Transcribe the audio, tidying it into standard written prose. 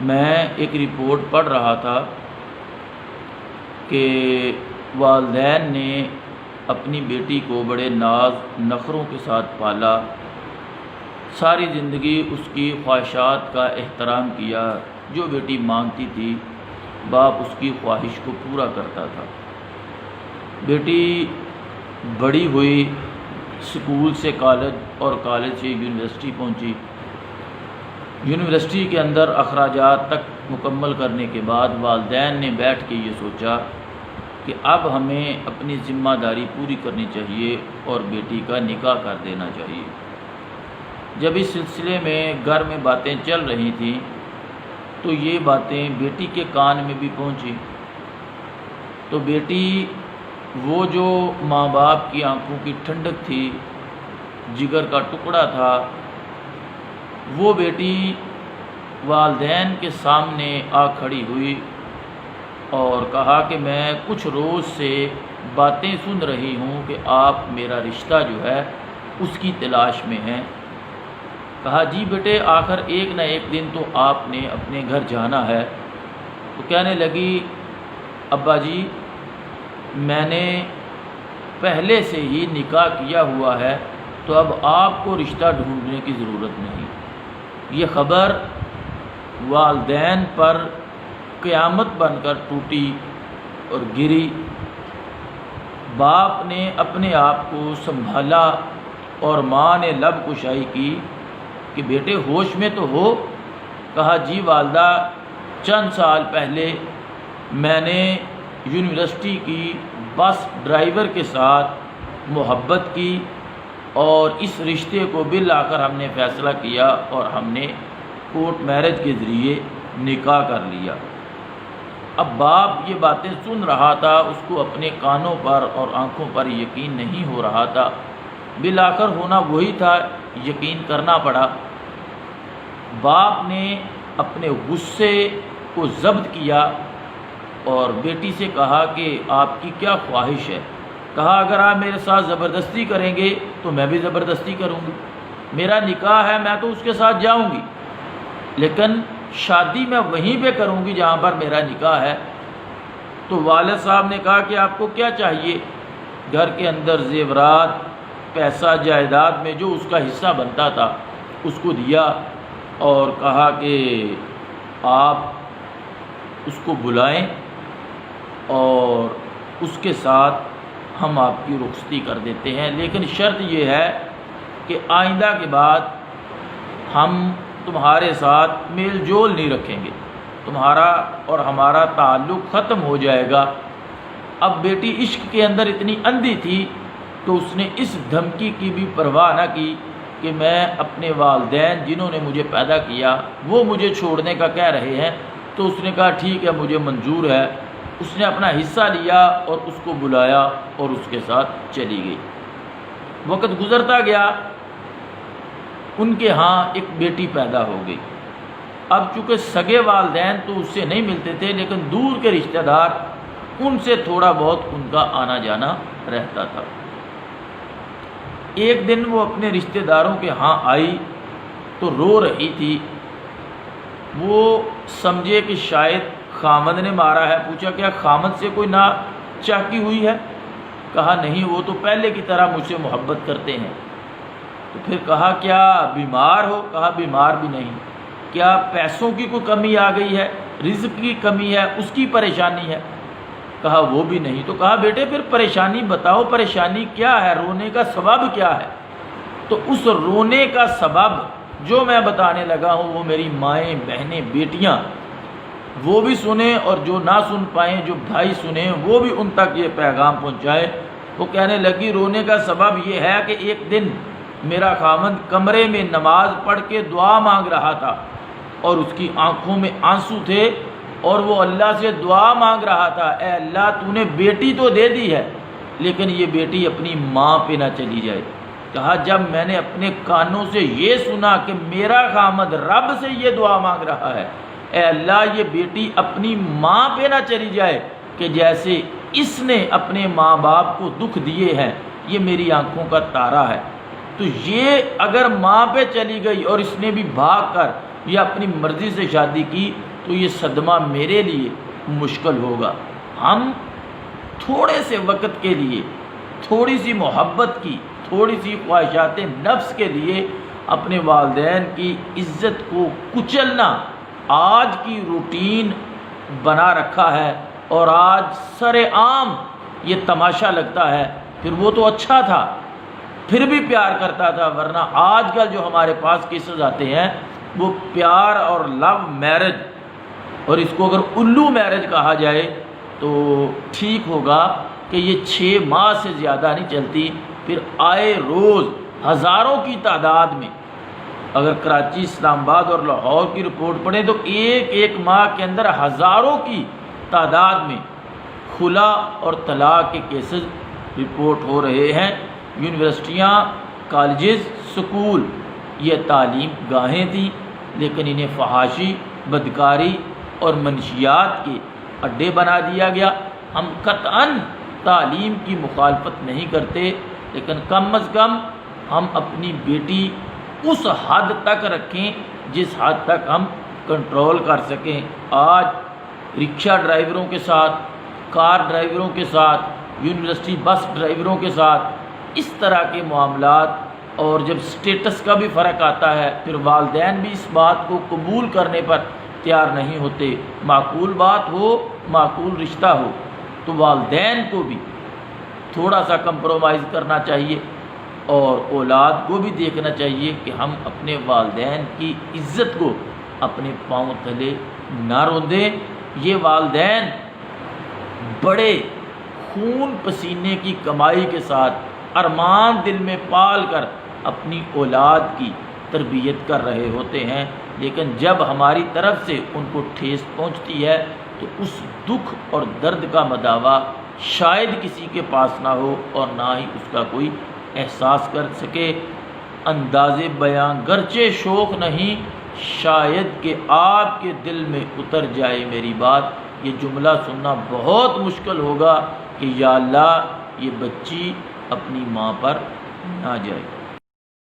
میں ایک رپورٹ پڑھ رہا تھا کہ والدین نے اپنی بیٹی کو بڑے ناز نخروں کے ساتھ پالا، ساری زندگی اس کی خواہشات کا احترام کیا، جو بیٹی مانگتی تھی باپ اس کی خواہش کو پورا کرتا تھا۔ بیٹی بڑی ہوئی، اسکول سے کالج اور کالج سے یونیورسٹی پہنچی۔ یونیورسٹی کے اندر اخراجات تک مکمل کرنے کے بعد والدین نے بیٹھ کے یہ سوچا کہ اب ہمیں اپنی ذمہ داری پوری کرنی چاہیے اور بیٹی کا نکاح کر دینا چاہیے۔ جب اس سلسلے میں گھر میں باتیں چل رہی تھیں تو یہ باتیں بیٹی کے کان میں بھی پہنچی، تو بیٹی وہ جو ماں باپ کی آنکھوں کی ٹھنڈک تھی، جگر کا ٹکڑا تھا، وہ بیٹی والدین کے سامنے آ کھڑی ہوئی اور کہا کہ میں کچھ روز سے باتیں سن رہی ہوں کہ آپ میرا رشتہ جو ہے اس کی تلاش میں ہیں۔ کہا جی بیٹے، آخر ایک نہ ایک دن تو آپ نے اپنے گھر جانا ہے۔ تو کہنے لگی ابا جی میں نے پہلے سے ہی نکاح کیا ہوا ہے، تو اب آپ کو رشتہ ڈھونڈنے کی ضرورت نہیں۔ یہ خبر والدین پر قیامت بن کر ٹوٹی اور گری۔ باپ نے اپنے آپ کو سنبھالا اور ماں نے لب کشائی کی کہ بیٹے ہوش میں تو ہو۔ کہا جی والدہ، چند سال پہلے میں نے یونیورسٹی کی بس ڈرائیور کے ساتھ محبت کی اور اس رشتے کو بالآخر ہم نے فیصلہ کیا اور ہم نے کورٹ میرج کے ذریعے نکاح کر لیا۔ اب باپ یہ باتیں سن رہا تھا، اس کو اپنے کانوں پر اور آنکھوں پر یقین نہیں ہو رہا تھا۔ بالآخر ہونا وہی تھا، یقین کرنا پڑا۔ باپ نے اپنے غصے کو ضبط کیا اور بیٹی سے کہا کہ آپ کی کیا خواہش ہے؟ کہا اگر آپ میرے ساتھ زبردستی کریں گے تو میں بھی زبردستی کروں گی، میرا نکاح ہے میں تو اس کے ساتھ جاؤں گی، لیکن شادی میں وہیں پہ کروں گی جہاں پر میرا نکاح ہے۔ تو والد صاحب نے کہا کہ آپ کو کیا چاہیے؟ گھر کے اندر زیورات، پیسہ، جائیداد میں جو اس کا حصہ بنتا تھا اس کو دیا اور کہا کہ آپ اس کو بلائیں اور اس کے ساتھ ہم آپ کی رخصتی کر دیتے ہیں، لیکن شرط یہ ہے کہ آئندہ کے بعد ہم تمہارے ساتھ میل جول نہیں رکھیں گے، تمہارا اور ہمارا تعلق ختم ہو جائے گا۔ اب بیٹی عشق کے اندر اتنی اندھی تھی کہ اس نے اس دھمکی کی بھی پرواہ نہ کی کہ میں اپنے والدین جنہوں نے مجھے پیدا کیا وہ مجھے چھوڑنے کا کہہ رہے ہیں، تو اس نے کہا ٹھیک ہے مجھے منظور ہے۔ اس نے اپنا حصہ لیا اور اس کو بلایا اور اس کے ساتھ چلی گئی۔ وقت گزرتا گیا، ان کے ہاں ایک بیٹی پیدا ہو گئی۔ اب چونکہ سگے والدین تو اس سے نہیں ملتے تھے، لیکن دور کے رشتہ دار ان سے تھوڑا بہت ان کا آنا جانا رہتا تھا۔ ایک دن وہ اپنے رشتہ داروں کے ہاں آئی تو رو رہی تھی۔ وہ سمجھے کہ شاید خامد نے مارا ہے، پوچھا کیا خامد سے کوئی ناچاکی ہوئی ہے؟ کہا نہیں، وہ تو پہلے کی طرح مجھ سے محبت کرتے ہیں۔ تو پھر کہا کیا بیمار ہو؟ کہا بیمار بھی نہیں۔ کیا پیسوں کی کوئی کمی آ گئی ہے، رزق کی کمی ہے، اس کی پریشانی ہے؟ کہا وہ بھی نہیں۔ تو کہا بیٹے پھر پریشانی بتاؤ، پریشانی کیا ہے، رونے کا سبب کیا ہے؟ تو اس رونے کا سبب جو میں بتانے لگا ہوں وہ میری مائیں، بہنیں، بیٹیاں وہ بھی سنیں اور جو نہ سن پائیں، جو بھائی سنیں وہ بھی ان تک یہ پیغام پہنچائے۔ وہ کہنے لگی رونے کا سبب یہ ہے کہ ایک دن میرا خامد کمرے میں نماز پڑھ کے دعا مانگ رہا تھا اور اس کی آنکھوں میں آنسو تھے اور وہ اللہ سے دعا مانگ رہا تھا، اے اللہ تو نے بیٹی تو دے دی ہے لیکن یہ بیٹی اپنی ماں پہ نہ چلی جائے۔ کہا جب میں نے اپنے کانوں سے یہ سنا کہ میرا خامد رب سے یہ دعا مانگ رہا ہے، اے اللہ یہ بیٹی اپنی ماں پہ نہ چلی جائے کہ جیسے اس نے اپنے ماں باپ کو دکھ دیے ہیں، یہ میری آنکھوں کا تارا ہے۔ تو یہ اگر ماں پہ چلی گئی اور اس نے بھی بھاگ کر یا اپنی مرضی سے شادی کی تو یہ صدمہ میرے لیے مشکل ہوگا۔ ہم تھوڑے سے وقت کے لیے تھوڑی سی محبت کی، تھوڑی سی خواہشات نفس کے لیے اپنے والدین کی عزت کو کچلنا آج کی روٹین بنا رکھا ہے، اور آج سر عام یہ تماشا لگتا ہے۔ پھر وہ تو اچھا تھا، پھر بھی پیار کرتا تھا، ورنہ آج کل جو ہمارے پاس کیسز آتے ہیں وہ پیار اور لو میرج، اور اس کو اگر الو میرج کہا جائے تو ٹھیک ہوگا کہ یہ 6 ماہ سے زیادہ نہیں چلتی، پھر آئے روز ہزاروں کی تعداد میں، اگر کراچی، اسلام آباد اور لاہور کی رپورٹ پڑھیں تو ایک ماہ کے اندر ہزاروں کی تعداد میں خلا اور طلاق کے کیسز رپورٹ ہو رہے ہیں۔ یونیورسٹیاں، کالجز، سکول یہ تعلیم گاہیں تھیں، لیکن انہیں فحاشی، بدکاری اور منشیات کے اڈے بنا دیا گیا۔ ہم قطعاً تعلیم کی مخالفت نہیں کرتے، لیکن کم از کم ہم اپنی بیٹی اس حد تک رکھیں جس حد تک ہم کنٹرول کر سکیں۔ آج رکشہ ڈرائیوروں کے ساتھ، کار ڈرائیوروں کے ساتھ، یونیورسٹی بس ڈرائیوروں کے ساتھ اس طرح کے معاملات، اور جب سٹیٹس کا بھی فرق آتا ہے پھر والدین بھی اس بات کو قبول کرنے پر تیار نہیں ہوتے۔ معقول بات ہو، معقول رشتہ ہو تو والدین کو بھی تھوڑا سا کمپرومائز کرنا چاہیے، اور اولاد کو بھی دیکھنا چاہیے کہ ہم اپنے والدین کی عزت کو اپنے پاؤں تلے نہ روندیں۔ یہ والدین بڑے خون پسینے کی کمائی کے ساتھ ارمان دل میں پال کر اپنی اولاد کی تربیت کر رہے ہوتے ہیں، لیکن جب ہماری طرف سے ان کو ٹھیس پہنچتی ہے تو اس دکھ اور درد کا مداوا شاید کسی کے پاس نہ ہو، اور نہ ہی اس کا کوئی احساس کر سکے۔ انداز بیاں گرچہ شوق نہیں، شاید کہ آپ کے دل میں اتر جائے میری بات، یہ جملہ سننا بہت مشکل ہوگا کہ یا اللہ یہ بچی اپنی ماں پر نہ جائے۔